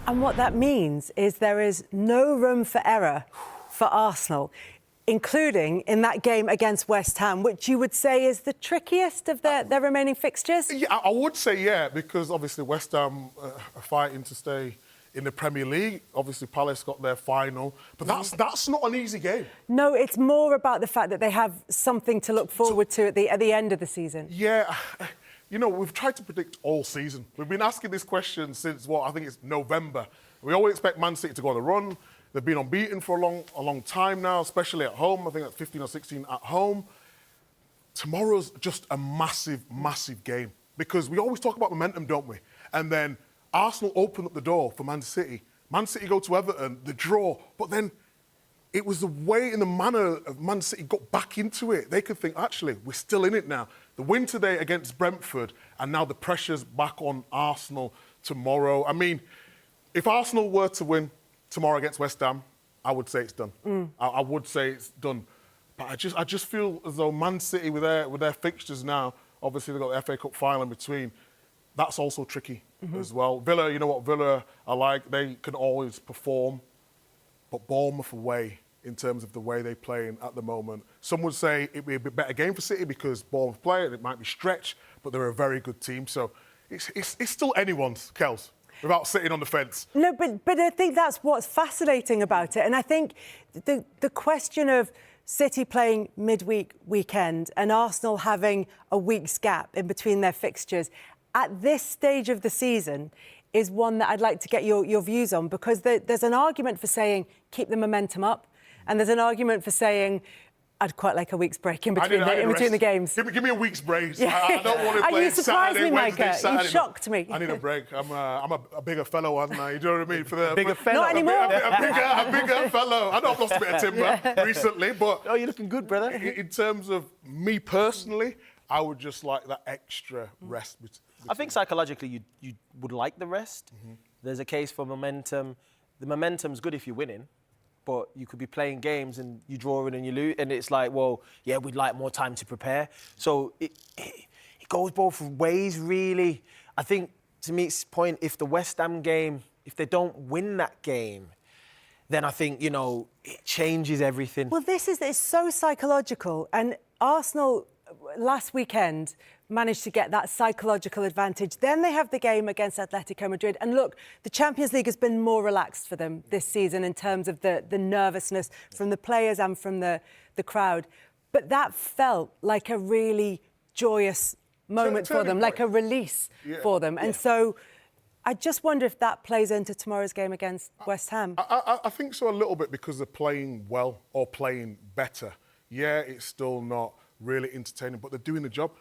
And what that means is there is no room for error for Arsenal, including in that game against West Ham, which you would say is the trickiest of their remaining fixtures? Yeah, I would say yeah, because obviously West Ham are fighting to stay in the Premier League. Obviously Palace got their final, but that's not an easy game. No, it's more about the fact that they have something to look forward to at the end of the season. Yeah, you know, we've tried to predict all season. We've been asking this question since, I think it's November. We always expect Man City to go on a run. They've been unbeaten for a long time now, especially at home. I think that's 15 or 16 at home. Tomorrow's just a massive, massive game because we always talk about momentum, don't we? And then Arsenal open up the door for Man City. Man City go to Everton, the draw, but then it was the way and the manner of Man City got back into it. They could think, actually, we're still in it now. The win today against Brentford, and now the pressure's back on Arsenal tomorrow. I mean, if Arsenal were to win tomorrow against West Ham, I would say it's done. I would say it's done. But I just feel as though Man City, with their fixtures now, obviously they've got the FA Cup final in between, that's also tricky as well. Villa, you know what Villa are like, they can always perform, but Bournemouth away, in terms of the way they're playing at the moment. Some would say it'd be a bit better game for City because Bournemouth play, it might be stretched, but they're a very good team. So it's still anyone's, Kels, without sitting on the fence. No, but I think that's what's fascinating about it. And I think the question of City playing midweek weekend and Arsenal having a week's gap in between their fixtures at this stage of the season is one that I'd like to get your views on, because there's an argument for saying keep the momentum up, and there's an argument for saying I'd quite like a week's break in between the games. Give me a week's break. Yeah. I don't want to play You surprised Saturday, me, Wednesday, Micah. Saturday. You shocked me. I need a break. I'm a bigger fellow, aren't I? You know what I mean? Bigger fellow. Not anymore. A bigger fellow. I know I've lost a bit of timber recently, but... Oh, you're looking good, brother. In terms of me personally, I would just like that extra rest. I think psychologically you would like the rest. There's a case for momentum. The momentum's good if you're winning, but you could be playing games and you draw in and you lose, and it's like, well, yeah, we'd like more time to prepare. So it goes both ways, really. I think, to Meet's point, if the West Ham game, if they don't win that game, then I think, you know, it changes everything. Well, it's so psychological, and Arsenal last weekend managed to get that psychological advantage. Then they have the game against Atletico Madrid. And look, the Champions League has been more relaxed for them this season in terms of the nervousness from the players and from the crowd. But that felt like a really joyous moment for them, like a release for them. And so I just wonder if that plays into tomorrow's game against West Ham. I think so a little bit, because they're playing well or playing better. Yeah, it's still not really entertaining, but they're doing the job.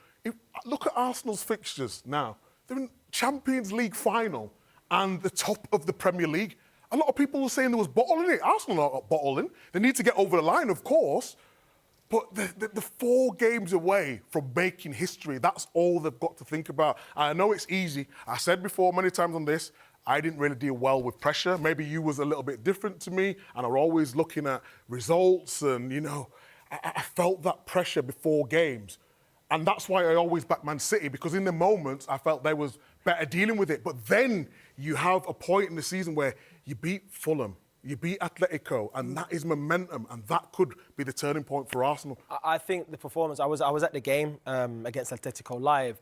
Look at Arsenal's fixtures now. They're in Champions League final and the top of the Premier League. A lot of people were saying there was bottling it. Arsenal are not bottling. They need to get over the line, of course, but the 4 games away from making history, that's all they've got to think about. I know it's easy. I said before many times on this, I didn't really deal well with pressure. Maybe you was a little bit different to me, and are always looking at results, and, you know, I felt that pressure before games. And that's why I always back Man City, because in the moments I felt they was better dealing with it. But then you have a point in the season where you beat Fulham, you beat Atletico, and that is momentum, and that could be the turning point for Arsenal. I think the performance, I was at the game against Atletico live.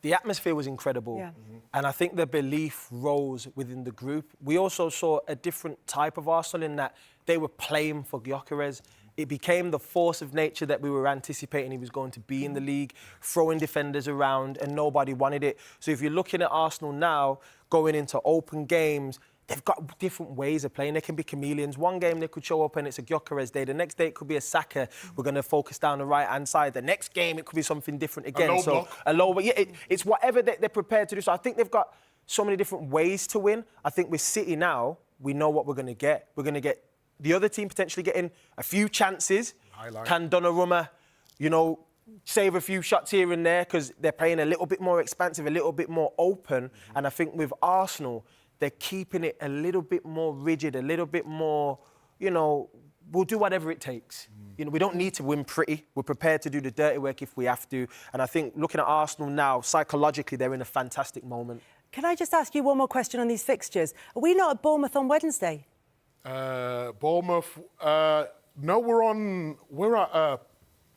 The atmosphere was incredible, and I think the belief rose within the group. We also saw a different type of Arsenal in that they were playing for Gyökeres. It became the force of nature that we were anticipating he was going to be in the league, throwing defenders around, and nobody wanted it. So if you're looking at Arsenal now, going into open games, they've got different ways of playing. They can be chameleons. One game they could show up and it's a Gyökeres day. The next day it could be a Saka. We're going to focus down the right-hand side. The next game it could be something different again. A low block. Yeah, it's whatever they're prepared to do. So I think they've got so many different ways to win. I think with City now, we know what we're going to get. We're going to get the other team potentially getting a few chances. Can Donnarumma, you know, save a few shots here and there, because they're playing a little bit more expansive, a little bit more open. And I think with Arsenal, they're keeping it a little bit more rigid, a little bit more, you know, we'll do whatever it takes. You know, we don't need to win pretty. We're prepared to do the dirty work if we have to. And I think looking at Arsenal now, psychologically, they're in a fantastic moment. Can I just ask you one more question on these fixtures? Are we not at Bournemouth on Wednesday? Bournemouth. No, we're at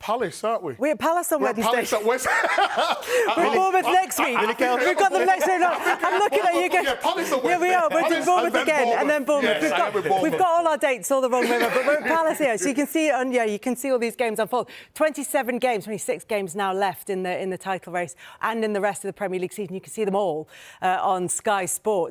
Palace, aren't we? We're at Palace on Wednesday. Palace at West. We're at Bournemouth next week. We've got them next week. I'm looking at you. Yeah, Palace on Wednesday. Yeah, we are. We're doing Bournemouth again, and then Bournemouth. Yes, We've got all our dates all the wrong way around, but we're at Palace here, so you can see it on. Yeah, you can see all these games unfold. 27 games, 26 games now left in the title race and in the rest of the Premier League season. You can see them all on Sky Sport.